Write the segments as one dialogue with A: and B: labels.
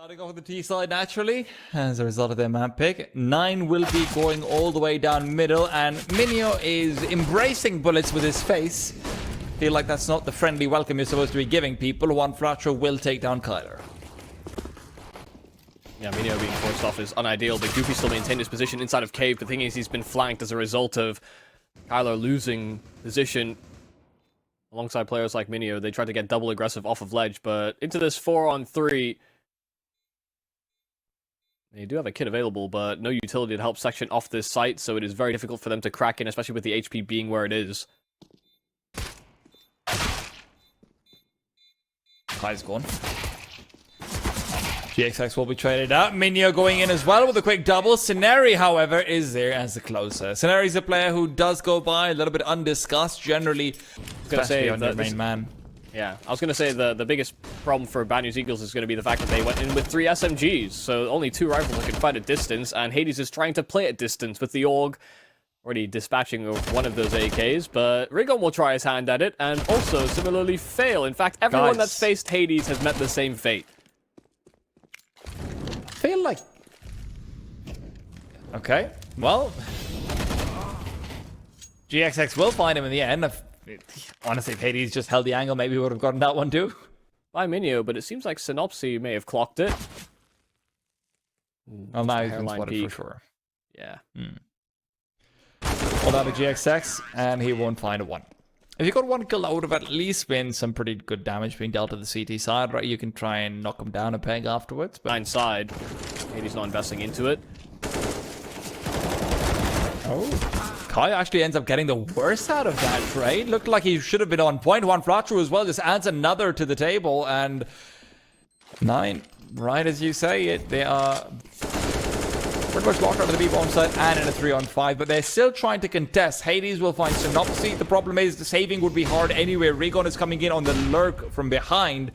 A: Starting off with the T side naturally, as a result of their map pick. 9 will be going all the way down middle, and Minio is embracing bullets with his face. Feel like that's not the friendly welcome you're supposed to be giving people. One Flatcher will take down Kyler.
B: Yeah, Minio being forced off is unideal, but Goofy still maintained his position inside of Cave. The thing is, he's been flanked as a result of Kyler losing position alongside players like Minio. They tried to get double aggressive off of ledge, but into this 4-on-3... They do have a kit available, but no utility to help section off this site, so it is very difficult for them to crack in, especially with the HP being where it is.
A: Kai's gone. GXX will be traded out. Minio going in as well with a quick double. Scenari, however, is there as the closer. Scenari's a player who does go by a little bit undiscussed, generally, especially on your main man.
B: Yeah, I was going to say the biggest problem for Bad News Eagles is going to be the fact that they went in with 3 SMGs, so only 2 rifles that can fight at distance, and Hades is trying to play at distance with the AUG already dispatching one of those AKs, but Rigon will try his hand at it, and also similarly fail. In fact, everyone that's faced Hades has met the same fate.
A: Feel like... Okay, well... GXX will find him in the end. Honestly, if Hades just held the angle, maybe we would have gotten that one too.
B: By Minio, but it seems like Synopsy may have clocked it.
A: Well, now he's been spotted for sure.
B: Yeah.
A: Hold out to GXX, and he won't find a 1. If you got 1 kill, that would have at least been some pretty good damage being dealt to the CT side, right? You can try and knock him down a peg afterwards. But...
B: 9 side. Hades not investing into it.
A: Oh. Kai actually ends up getting the worst out of that trade. Looked like he should have been on point. One Flatcher as well just adds another to the table, and 9, right as you say it, they are pretty much locked out of the B-bomb side and in a 3-on-5, but they're still trying to contest. Hades will find Synopsy. The problem is the saving would be hard anyway. Rigon is coming in on the lurk from behind.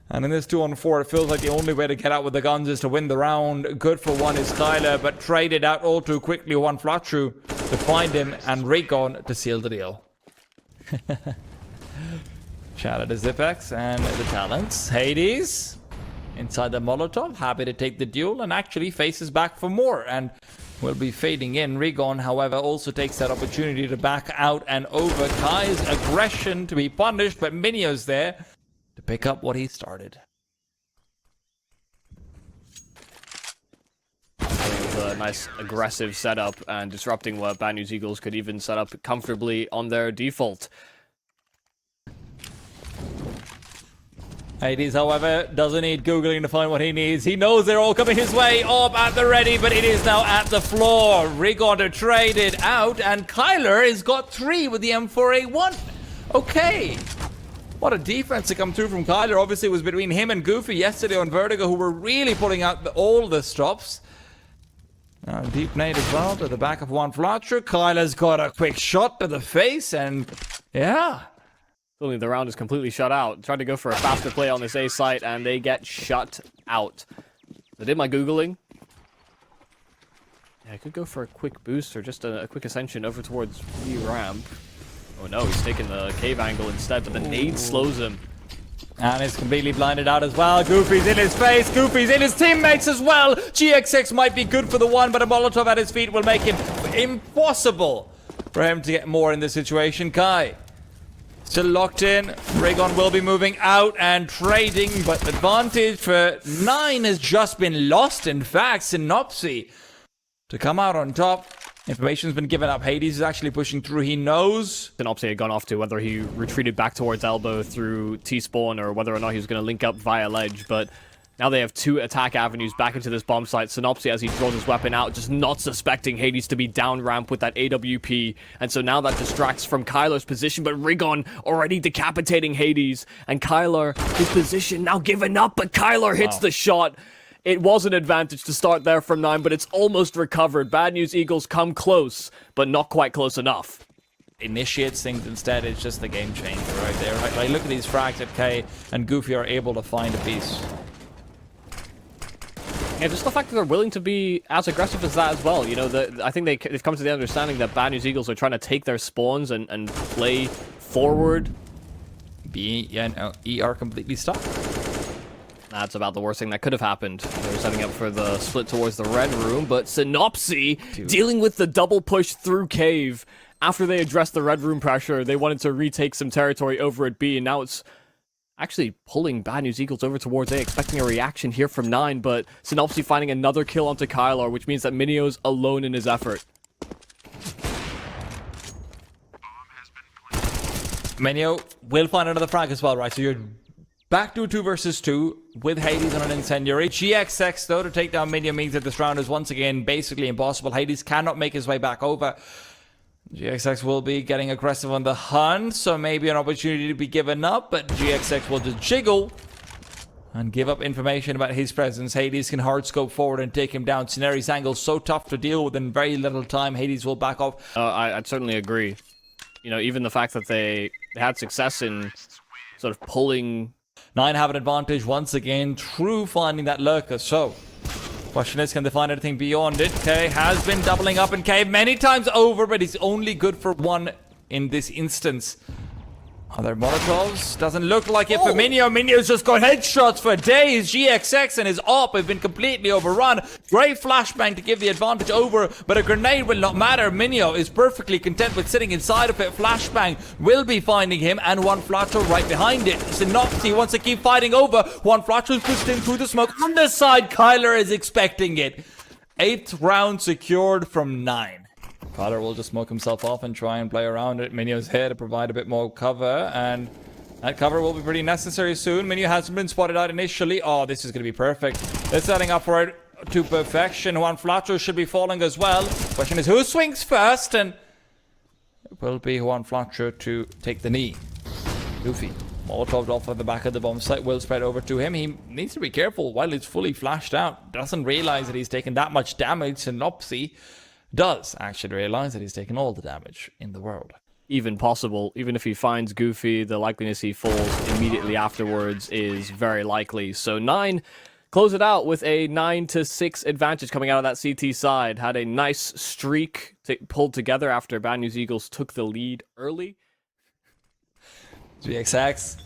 A: And in this 2-on-4, it feels like the only way to get out with the guns is to win the round. Good for 1 is Kyler, but traded out all too quickly. 1 Flatcher to find him, and Rigon to seal the deal. Shout out to Zipex and the talents. Hades inside the Molotov, happy to take the duel, and actually faces back for more, and will be fading in. Rigon, however, also takes that opportunity to back out and over. Kai's aggression to be punished, but Minio's there to pick up what he started.
B: A nice aggressive setup and disrupting what Bad News Eagles could even set up comfortably on their default.
A: Hades, however, doesn't need Googling to find what he needs. He knows they're all coming his way up at the ready, but it is now at the floor. Rigon to trade it out, and Kyler has got 3 with the M4A1. Okay. What a defense to come through from Kyler. Obviously, it was between him and Goofy yesterday on Vertigo, who were really pulling out all the stops. Now, deep nade as well to the back of 1 Flatcher. Kyler's got a quick shot to the face, and yeah.
B: Suddenly the round is completely shut out. Tried to go for a faster play on this A site, and they get shut out. I did my Googling. Yeah, I could go for a quick boost or just a quick ascension over towards B ramp. Oh no, he's taking the cave angle instead, but the nade slows him.
A: And it's completely blinded out as well. Goofy's in his face. Goofy's in his teammates as well. GXX might be good for the 1, but a Molotov at his feet will make it impossible for him to get more in this situation. Kai still locked in. Rigon will be moving out and trading, but advantage for 9 has just been lost. In fact, Synopsy to come out on top. Information's been given up. Hades is actually pushing through. He knows.
B: Synopsy had gone off to whether he retreated back towards Elbow through T-spawn or whether or not he was going to link up via ledge, but now they have 2 attack avenues back into this bomb site. Synopsy, as he draws his weapon out, just not suspecting Hades to be down ramp with that AWP, and so now that distracts from Kyler's position, but Rigon already decapitating Hades, and Kyler, his position now given up, but Kyler hits the shot. It was an advantage to start there from 9, but it's almost recovered. Bad News Eagles come close, but not quite close enough.
A: Initiates things instead. It's just the game changer right there. Like, look at these frags that K and Goofy are able to find a piece.
B: Yeah, just the fact that they're willing to be as aggressive as that as well. You know, I think they've come to the understanding that Bad News Eagles are trying to take their spawns and play forward.
A: B, yeah, no, E are completely stuck.
B: That's about the worst thing that could have happened. They're setting up for the split towards the red room, but Synopsy dealing with the double push through cave. After they addressed the red room pressure, they wanted to retake some territory over at B, and now it's actually pulling Bad News Eagles over towards A, expecting a reaction here from 9, but Synopsy finding another kill onto Kylar, which means that Minio's alone in his effort.
A: Minio will find another frag as well, right? So you're back to a 2 versus 2 with Hades on an incendiary. GXX, though, to take down Minio means that this round is once again basically impossible. Hades cannot make his way back over. GXX will be getting aggressive on the hunt, so maybe an opportunity to be given up, but GXX will just jiggle and give up information about his presence. Hades can hard scope forward and take him down. Scenari's angle so tough to deal with in very little time. Hades will back off.
B: I'd certainly agree. You know, even the fact that they had success in sort of pulling...
A: 9 have an advantage once again through finding that lurker, so... question is, can they find anything beyond it? K has been doubling up in cave many times over, but he's only good for 1 in this instance. Other Molotovs? Doesn't look like it for Minio. Minio's just got headshots for days. GXX and his AWP have been completely overrun. Great flashbang to give the advantage over, but a grenade will not matter. Minio is perfectly content with sitting inside of it. Flashbang will be finding him, and one Flato right behind it. Synopsy wants to keep fighting over. One Flato's pushed in through the smoke. On the side, Kyler is expecting it. 8th round secured from 9. Kyler will just smoke himself off and try and play around it. Minio's here to provide a bit more cover, and that cover will be pretty necessary soon. Minio hasn't been spotted out initially. Oh, this is going to be perfect. They're setting up for it to perfection. Juan Flacho should be falling as well. Question is, who swings first? And it will be Juan Flacho to take the knee. Goofy. Molotov off at the back of the bomb site will spread over to him. He needs to be careful while he's fully flashed out. Doesn't realize that he's taken that much damage. Synopsy does actually realize that he's taken all the damage in the world.
B: Even possible, even if he finds Goofy, the likeliness he falls immediately afterwards is very likely. So 9 close it out with a 9-6 advantage coming out of that CT side. Had a nice streak pulled together after Bad News Eagles took the lead early.
A: GXX.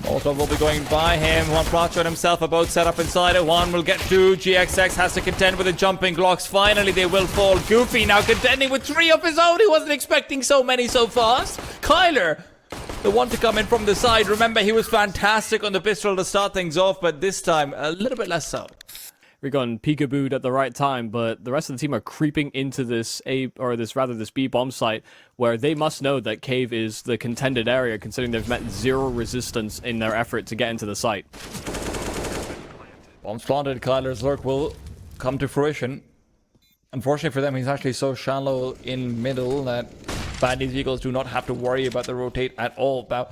A: Molotov will be going by him. Juan Flacho and himself are both set up inside it. Juan will get 2. GXX has to contend with the jumping Glocks. Finally, they will fall. Goofy now contending with 3 of his own. He wasn't expecting so many so fast. Kyler, the one to come in from the side. Remember, he was fantastic on the pistol to start things off, but this time, a little bit less so.
B: We got peekabooed at the right time, but the rest of the team are creeping into this this B bomb site, where they must know that cave is the contended area, considering they've met 0 resistance in their effort to get into the site.
A: Bombs planted. Kyler's lurk will come to fruition. Unfortunately for them, he's actually so shallow in middle that Bad News Eagles do not have to worry about the rotate at all. Now,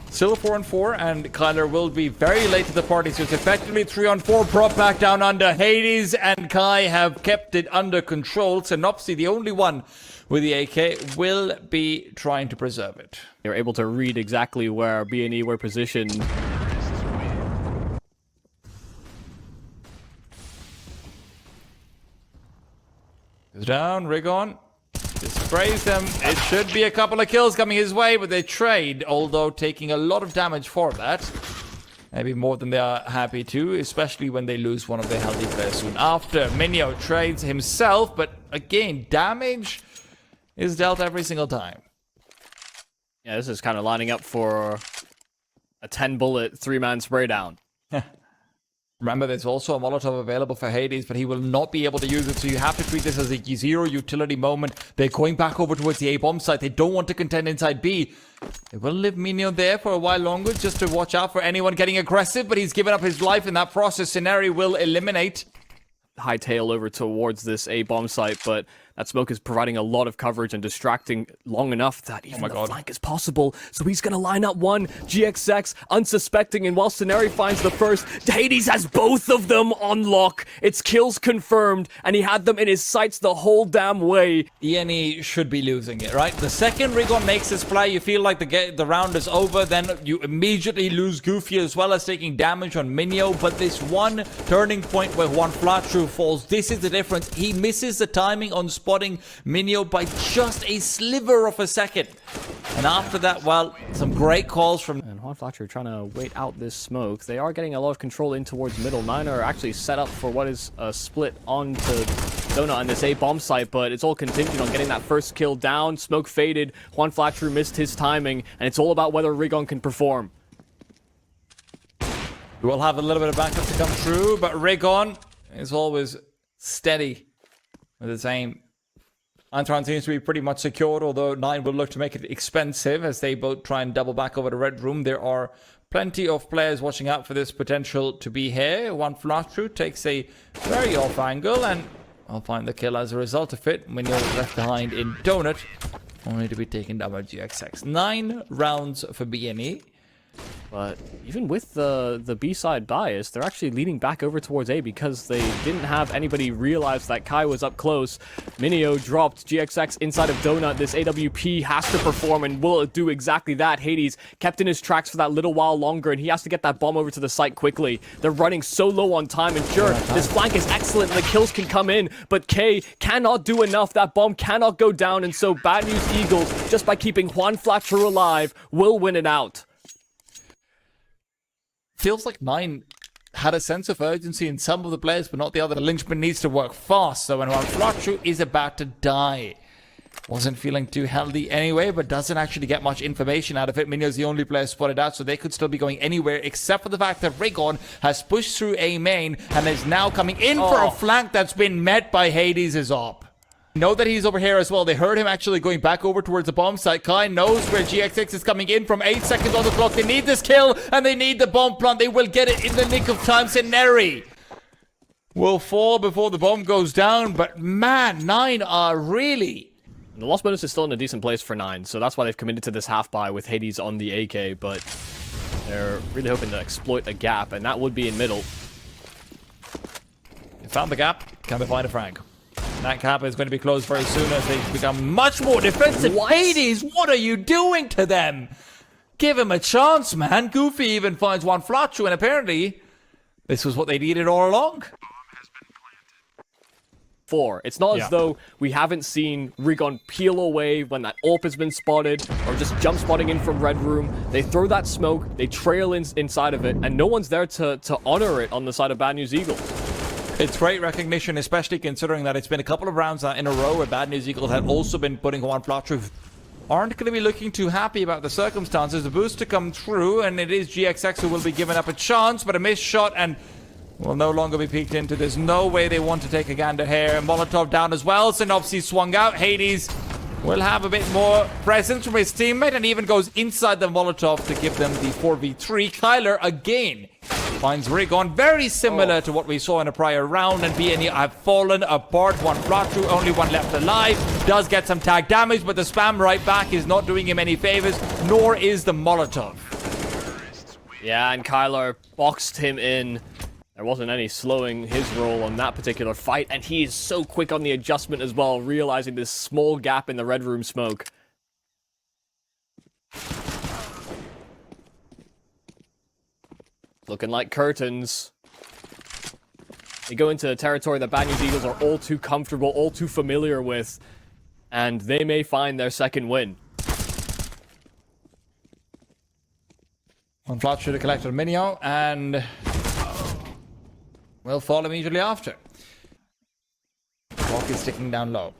A: still 4-on-4, and Kyler will be very late to the party, so it's effectively 3-on-4. Brought back down under. Hades and Kai have kept it under control. Synopsy, the only one with the AK, will be trying to preserve it.
B: They're able to read exactly where B and E were positioned.
A: Goes down, rig on. Just sprays them. It should be a couple of kills coming his way, but they trade, although taking a lot of damage for that. Maybe more than they are happy to, especially when they lose one of their healthy players soon after. Minio trades himself, but again, damage is dealt every single time.
B: Yeah, this is kind of lining up for a 10-bullet, 3-man spray down.
A: Remember, there's also a Molotov available for Hades, but he will not be able to use it, so you have to treat this as a 0 utility moment. They're going back over towards the A bomb site. They don't want to contend inside B. They will leave Minio there for a while longer, just to watch out for anyone getting aggressive, but he's given up his life in that process. Scenario will eliminate.
B: Hightail over towards this A bomb site, but that smoke is providing a lot of coverage and distracting long enough that even the flank is possible. So he's going to line up 1, GXX, unsuspecting, and while Scenari finds the first, Hades has both of them on lock. It's kills confirmed, and he had them in his sights the whole damn way.
A: ENE should be losing it, right? The second Rigon makes his play, you feel like the round is over, then you immediately lose Goofy as well as taking damage on Minio, but this one turning point where Juan Flacho falls, this is the difference. He misses the timing on spotting Minio by just a sliver of a second. And after that, well, some great calls from...
B: And Juan Fletcher trying to wait out this smoke. They are getting a lot of control in towards middle. Nine are actually set up for what is a split onto Donut on this A bomb site, but it's all contingent on getting that first kill down. Smoke faded. Juan Fletcher missed his timing, and it's all about whether Rigon can perform.
A: We'll have a little bit of backup to come through, but Rigon is always steady with his aim. Antron seems to be pretty much secured, although 9 will look to make it expensive as they both try and double back over the red room. There are plenty of players watching out for this potential to be here. One Flatru takes a very off angle, and I'll find the kill as a result of it. When you're left behind in Donut, only to be taken down by GXX. 9 rounds for BNE.
B: But even with the B-side bias, they're actually leading back over towards A because they didn't have anybody realize that Kai was up close. Minio dropped GXX inside of Donut. This AWP has to perform, and will it do exactly that? Hades kept in his tracks for that little while longer, and he has to get that bomb over to the site quickly. They're running so low on time, and sure, this flank is excellent, and the kills can come in, but K cannot do enough. That bomb cannot go down, and so Bad News Eagles, just by keeping Juan Fletcher alive, will win it out.
A: Feels like 9 had a sense of urgency in some of the players, but not the other. The linchpin needs to work fast, so when Flatru is about to die. Wasn't feeling too healthy anyway, but doesn't actually get much information out of it. Minio's the only player spotted out, so they could still be going anywhere, except for the fact that Rigon has pushed through A main, and is now coming in for a flank that's been met by Hades' op. Know that he's over here as well. They heard him actually going back over towards the bomb site. Kai knows where GXX is coming in from. 8 seconds on the clock. They need this kill, and they need the bomb plant. They will get it in the nick of time. Seneri will fall before the bomb goes down, but man, 9 are really...
B: The loss bonus is still in a decent place for 9, so that's why they've committed to this half buy with Hades on the AK, but they're really hoping to exploit a gap, and that would be in middle.
A: They found the gap. Can they find a frag? That gap is going to be closed very soon as they become much more defensive.
B: What?
A: Hades, what are you doing to them? Give him a chance, man. Goofy even finds one Flatru, and apparently this was what they needed all along.
B: 4. It's not as though we haven't seen Rigon peel away when that AWP has been spotted, or just jump spotting in from red room. They throw that smoke, they trail inside of it, and no one's there to honor it on the side of Bad News Eagles.
A: It's great recognition, especially considering that it's been a couple of rounds in a row where Bad News Eagles had also been putting Juan Flatru. Aren't going to be looking too happy about the circumstances. The boost to come through, and it is GXX who will be given up a chance, but a missed shot, and will no longer be peeked into. There's no way they want to take a gander here. Molotov down as well. Synopsy swung out. Hades will have a bit more presence from his teammate, and even goes inside the Molotov to give them the 4v3. Kyler again finds Rigon, very similar to what we saw in a prior round, and BNE have fallen apart. One Flatru, only one left alive, does get some tag damage, but the spam right back is not doing him any favors, nor is the Molotov.
B: Yeah, and Kyler boxed him in. There wasn't any slowing his roll on that particular fight, and he is so quick on the adjustment as well, realizing this small gap in the red room smoke. Looking like curtains. They go into a territory that Bad News Eagles are all too comfortable, all too familiar with, and they may find their second win.
A: One Flat should have collected Minio, and will fall immediately after. Clock is ticking down low.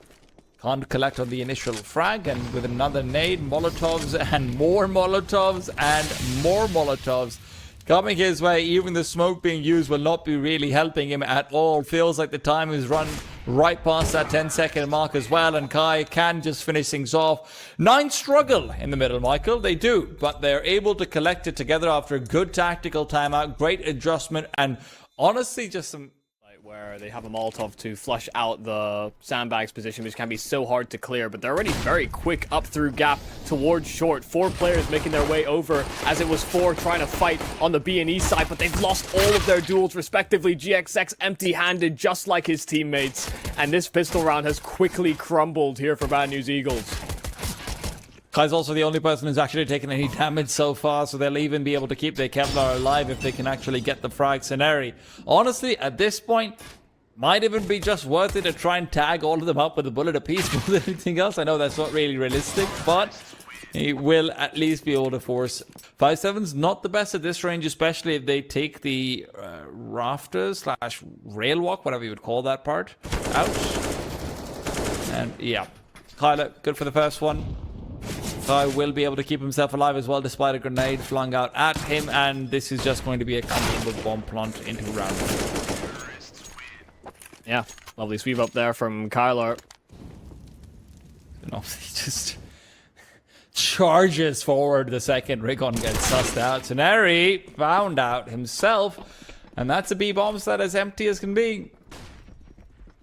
A: Can't collect on the initial frag, and with another nade, Molotovs and more Molotovs and more Molotovs coming his way. Even the smoke being used will not be really helping him at all. Feels like the time is run right past that 10-second mark as well, and Kai can just finish things off. 9 struggle in the middle, Michael. They do, but they're able to collect it together after a good tactical timeout, great adjustment, and honestly just some...
B: where they have a Molotov to flush out the sandbags position, which can be so hard to clear, but they're already very quick up through gap towards short. 4 players making their way over, as it was 4 trying to fight on the B&E side, but they've lost all of their duels respectively. GXX empty-handed, just like his teammates, and this pistol round has quickly crumbled here for Bad News Eagles.
A: Kai's also the only person who's actually taken any damage so far, so they'll even be able to keep their Kevlar alive if they can actually get the frag scenario. Honestly, at this point, might even be just worth it to try and tag all of them up with a bullet apiece more than anything else. I know that's not really realistic, but He will at least be able to force 5-7's not the best at this range, especially if they take the rafters slash rail walk, whatever you would call that part, out. And yeah, Kyler, good for the first one. Kai will be able to keep himself alive as well, despite a grenade flung out at him, and this is just going to be a comfortable bomb plant into round 1.
B: Yeah, lovely sweep up there from Kyler.
A: And obviously just charges forward the second Rigon gets sussed out. Ceneri found out himself, and that's a B-bombs that as empty as can be.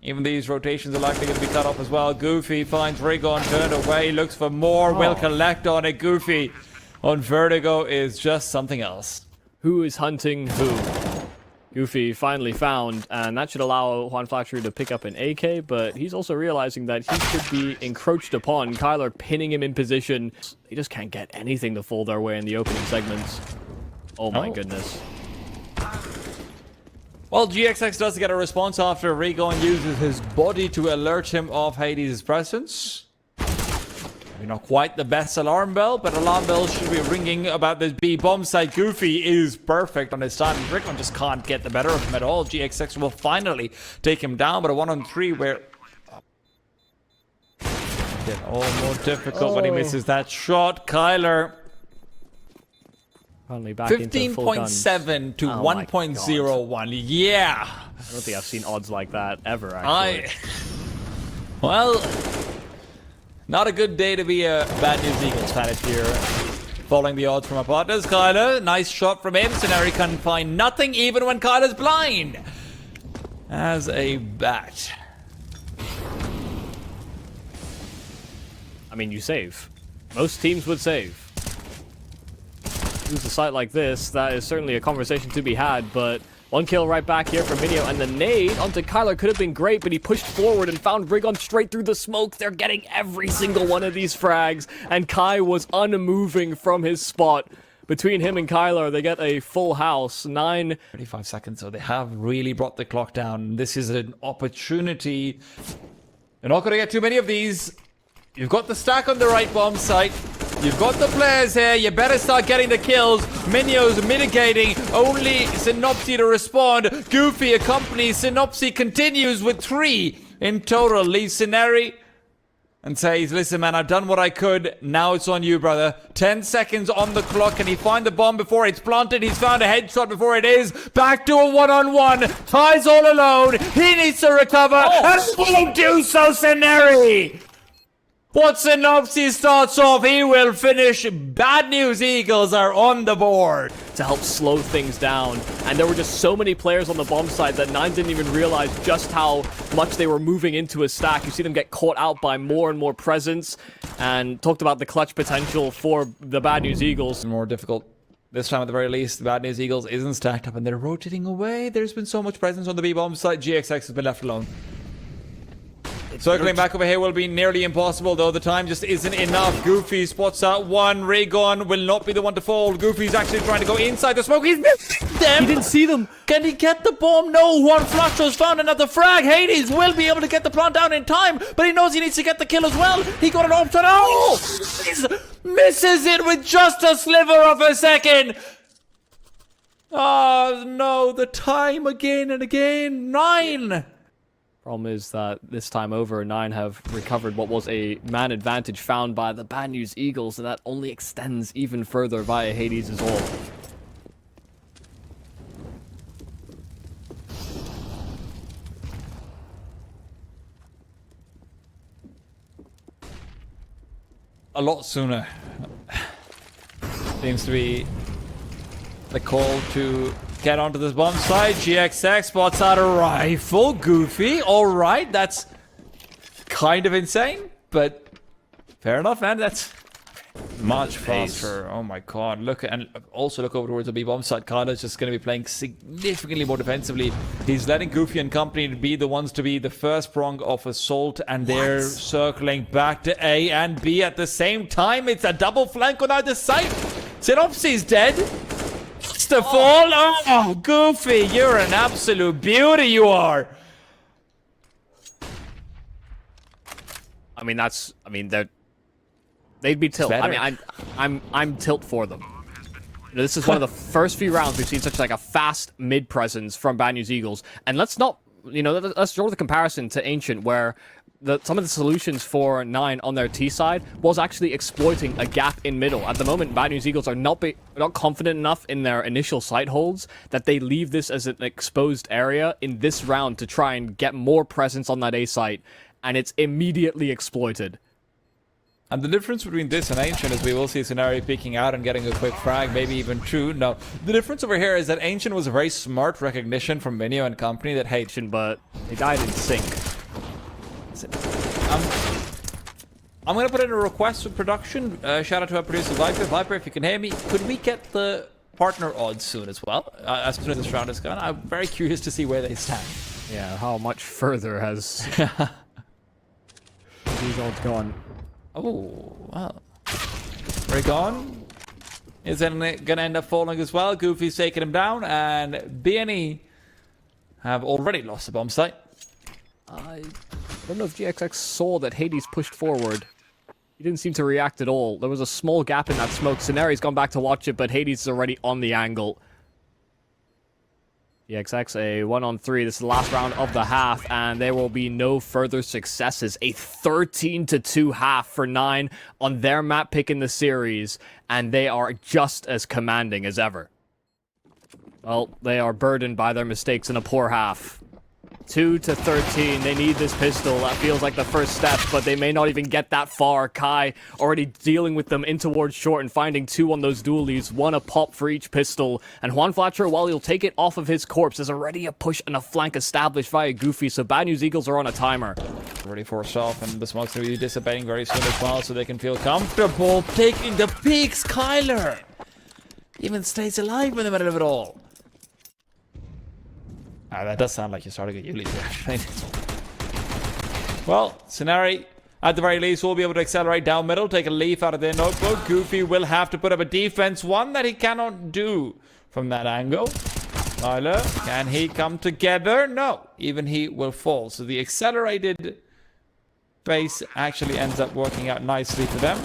A: Even these rotations are likely going to be cut off as well. Goofy finds Rigon, turned away, looks for more, will collect on it. Goofy on Vertigo is just something else.
B: Who is hunting who? Goofy finally found, and that should allow Juan Flatchery to pick up an AK, but he's also realizing that he could be encroached upon. Kyler pinning him in position. They just can't get anything to fall their way in the opening segments. Oh my goodness.
A: Well, GXX does get a response after Rigon uses his body to alert him of Hades' presence. Maybe not quite the best alarm bell, but alarm bells should be ringing about this B-bomb site. Goofy is perfect on his time. Rigon just can't get the better of him at all. GXX will finally take him down, but a 1-on-3 where... Get all more difficult when he misses that shot. Kyler...
B: Finally back into full guns.
A: 15.7 to 1.01. Yeah.
B: I don't think I've seen odds like that ever, actually.
A: Well, not a good day to be a Bad News Eagles fan if you're following the odds from our partners. Kyler, nice shot from him. Ceneri can find nothing even when Kyler's blind. As a bat.
B: I mean, you save. Most teams would save. Lose a site like this, that is certainly a conversation to be had, but one kill right back here from Minio, and the nade onto Kyler could have been great, but he pushed forward and found Rigon straight through the smoke. They're getting every single one of these frags, and Kai was unmoving from his spot. Between him and Kyler, they get a full house. 35
A: seconds, so they have really brought the clock down. This is an opportunity. You're not going to get too many of these. You've got the stack on the right bomb site. You've got the players here. You better start getting the kills. Minio's mitigating. Only Synopsy to respond. Goofy accompanies. Synopsy continues with 3 in total. Leaves Ceneri and says, listen, man, I've done what I could. Now it's on you, brother. 10 seconds on the clock. Can he find the bomb before it's planted? He's found a headshot before it is. Back to a 1-on-1. Ty's all alone. He needs to recover. And will do so, Ceneri. What Synopsy starts off, he will finish. Bad News Eagles are on the board.
B: To help slow things down. And there were just so many players on the bomb side that Nine didn't even realize just how much they were moving into a stack. You see them get caught out by more and more presence. And talked about the clutch potential for the Bad News Eagles.
A: More difficult. This time, at the very least, the Bad News Eagles isn't stacked up and they're rotating away. There's been so much presence on the B-bomb side. GXX has been left alone. Circling back over here will be nearly impossible, though. The time just isn't enough. Goofy spots out one. Rigon will not be the one to fall. Goofy's actually trying to go inside the smoke. He's missed them.
B: He didn't see them.
A: Can he get the bomb? No. Juan Flacho's found another frag. Hades will be able to get the plant down in time, but he knows he needs to get the kill as well. He got it off to... Oh! He misses it with just a sliver of a second. Oh, no. The time again and again. 9.
B: Problem is that this time over, Nine have recovered what was a man advantage found by the Bad News Eagles, and that only extends even further via Hades' ult.
A: A lot sooner. Seems to be the call to get onto this bomb site. GXX spots out a rifle. Goofy. Alright, that's kind of insane, but fair enough, man. That's much faster. Oh my god. Look, and also look over towards the B-bomb site. Kyler's just going to be playing significantly more defensively. He's letting Goofy and company be the ones to be the first prong of assault, and they're circling back to A and B at the same time. It's a double flank on either side. Synopsy's dead. The fall. Oh, Goofy, you're an absolute beauty, you are.
B: I mean, they're They'd be tilt. I mean, I'm tilt for them. This is one of the first few rounds we've seen such like a fast mid presence from Bad News Eagles, and let's not, let's draw the comparison to Ancient, where some of the solutions for 9 on their T side was actually exploiting a gap in middle. At the moment, Bad News Eagles are not confident enough in their initial site holds that they leave this as an exposed area in this round to try and get more presence on that A site, and it's immediately exploited.
A: And the difference between this and Ancient is we will see Scenario peeking out and getting a quick frag, maybe even true. No, the difference over here is that Ancient was a very smart recognition from Minio and company that, hey,
B: but they died in sync.
A: I'm going to put in a request for production. Shout out to our producer, Viper. Viper, if you can hear me, could we get the partner odds soon as well? As soon as this round is gone. I'm very curious to see where they stand.
B: Yeah, how much further has these odds gone?
A: Oh, well. Rigon is then going to end up falling as well. Goofy's taking him down, and BNE have already lost the bomb site.
B: I don't know if GXX saw that Hades pushed forward. He didn't seem to react at all. There was a small gap in that smoke. Scenari's gone back to watch it, but Hades is already on the angle. GXX, a 1-on-3. This is the last round of the half, and there will be no further successes. A 13-2 half for 9 on their map pick in the series, and they are just as commanding as ever. Well, they are burdened by their mistakes in a poor half. 2-13. They need this pistol. That feels like the first step, but they may not even get that far. Kai already dealing with them in towards short and finding 2 on those dualies. 1 a pop for each pistol. And Juan Flatcher, while he'll take it off of his corpse, there's already a push and a flank established via Goofy, so Bad News Eagles are on a timer.
A: Already forced off, and the smoke's going to be dissipating very soon as well, so they can feel comfortable taking the peaks. Kyler even stays alive in the middle of it all. That does sound like you're starting a Yuli, actually. Well, Scenari, at the very least, will be able to accelerate down middle, take a leaf out of their notebook. Goofy will have to put up a defense, one that he cannot do from that angle. Tyler, can he come together? No, even he will fall. So the accelerated base actually ends up working out nicely for them.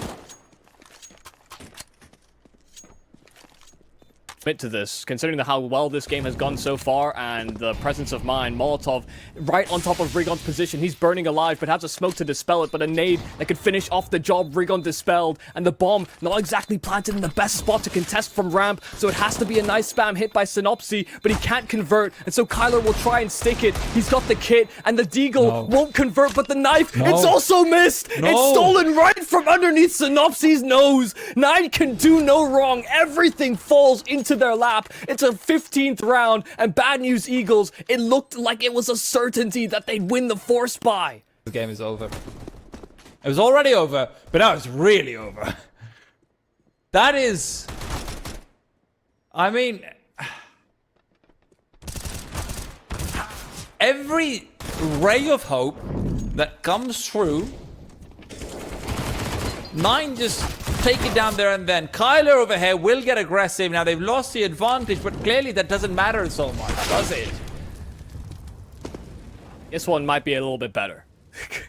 B: Commit to this, considering how well this game has gone so far, and the presence of mine. Molotov right on top of Rigon's position. He's burning alive, but has a smoke to dispel it, but a nade that could finish off the job. Rigon dispelled, and the bomb not exactly planted in the best spot to contest from ramp, so it has to be a nice spam hit by Synopsy, but he can't convert, and so Kyler will try and stick it. He's got the kit, and the Deagle won't convert, but the knife, it's also missed! It's stolen right from underneath Synopsy's nose! 9 can do no wrong. Everything falls into their lap. It's a 15th round, and Bad News Eagles, it looked like it was a certainty that they'd win the force buy.
A: The game is over. It was already over, but now it's really over. That is... I mean... every ray of hope that comes through, 9 just take it down there and then. Kyler over here will get aggressive. Now, they've lost the advantage, but clearly that doesn't matter so much, does it?
B: This one might be a little bit better. They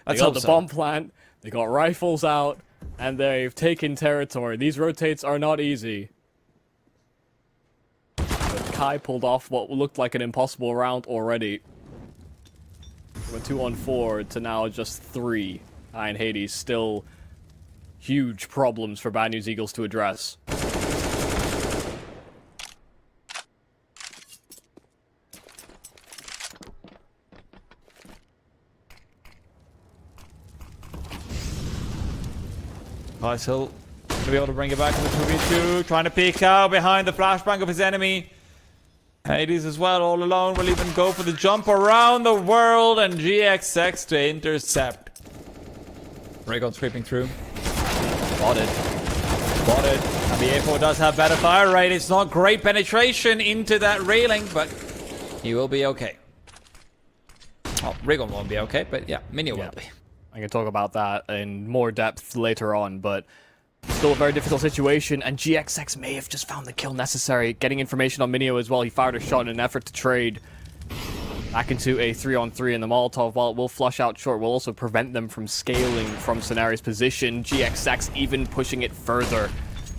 A: Let's
B: got
A: hope
B: the
A: so.
B: bomb plant, they got rifles out, and they've taken territory. These rotates are not easy. But Kai pulled off what looked like an impossible round already. From a 2-on-4 to now just 3. Kai and Hades still huge problems for Bad News Eagles to address.
A: Nice Hill to be able to bring it back in the 2v2, trying to peek out behind the flashbang of his enemy. Hades as well, all alone, will even go for the jump around the world, and GXX to intercept. Rigon's creeping through. Spotted. Spotted. And the A4 does have better fire rate. It's not great penetration into that railing, but he will be okay. Oh, Rigon won't be okay, but yeah, Minio will be.
B: I can talk about that in more depth later on, but still a very difficult situation, and GXX may have just found the kill necessary. Getting information on Minio as well. He fired a shot in an effort to trade. Back into a 3-on-3 in the Molotov. While it will flush out short, will also prevent them from scaling from Scenari's position. GXX even pushing it further.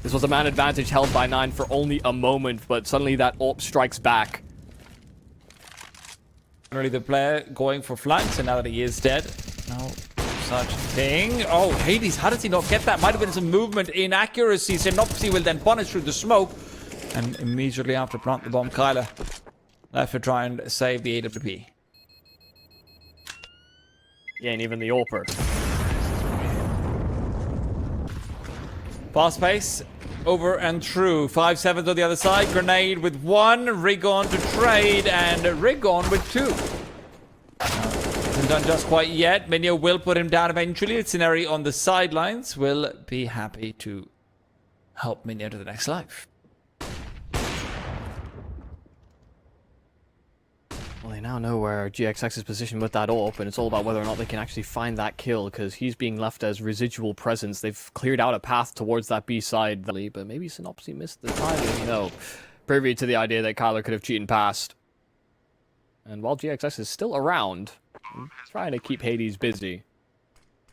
B: This was a man advantage held by 9 for only a moment, but suddenly that AWP strikes back.
A: Really the player going for flanks, and now that he is dead, no such thing. Oh, Hades, how does he not get that? Might have been some movement inaccuracy. Synopsy will then punish through the smoke, and immediately after plant the bomb, Kyler left to try and save the AWP.
B: Yeah, and even the AWPer.
A: Fast pace, over and through. 5-7 on the other side. Grenade with 1. Rig on to trade, and Rig on with 2. Isn't done just quite yet. Minio will put him down eventually. Scenario on the sidelines will be happy to help Minio to the next life.
B: Well, they now know where GXX is positioned with that AWP, and it's all about whether or not they can actually find that kill, because he's being left as residual presence. They've cleared out a path towards that B side, but maybe Synopsy missed the timing. No. Privy to the idea that Kyler could have cheated past. And while GXX is still around, trying to keep Hades busy.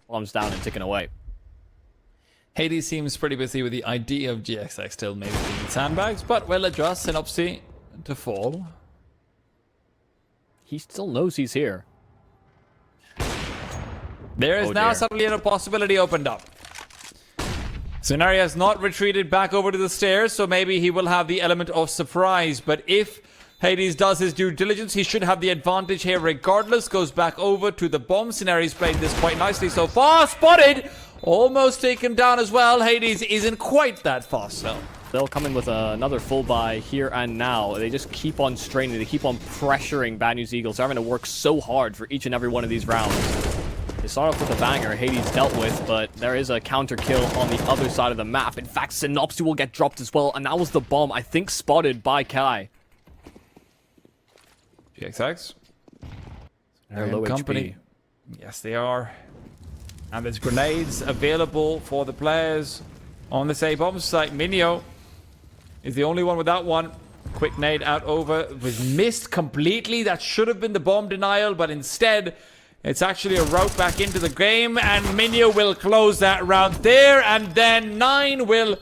B: Bombs down and ticking away.
A: Hades seems pretty busy with the idea of GXX still maybe being sandbags, but will adjust Synopsy to fall.
B: He still knows he's here.
A: There is now suddenly a possibility opened up. Scenario has not retreated back over to the stairs, so maybe he will have the element of surprise. But if Hades does his due diligence, he should have the advantage here regardless. Goes back over to the bomb. Scenario's played this quite nicely so far. Spotted! Almost taken down as well. Hades isn't quite that fast, though.
B: They'll come in with another full buy here and now. They just keep on straining. They keep on pressuring Bad News Eagles. They're having to work so hard for each and every one of these rounds. They start off with a banger Hades dealt with, but there is a counter kill on the other side of the map. In fact, Synopsy will get dropped as well, and that was the bomb, I think, spotted by Kai.
A: GXX.
B: They're low
A: company. HP. Yes, they are. And there's grenades available for the players on this A bomb site. Minio is the only one without one. Quick nade out over. Was missed completely. That should have been the bomb denial, but instead it's actually a route back into the game, and Minio will close that round there, and then 9 will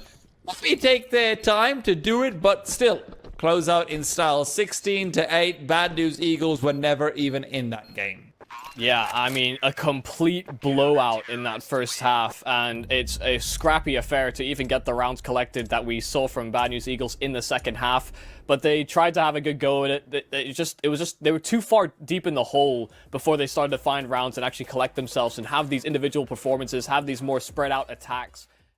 A: maybe take their time to do it, but still close out in style. 16-8. Bad News Eagles were never even in that game.
B: Yeah, I mean, a complete blowout in that first half, and it's a scrappy affair to even get the rounds collected that we saw from Bad News Eagles in the second half. But they tried to have a good go at it. It was just they were too far deep in the hole before they started to find rounds and actually collect themselves and have these individual performances, have these more spread out attacks.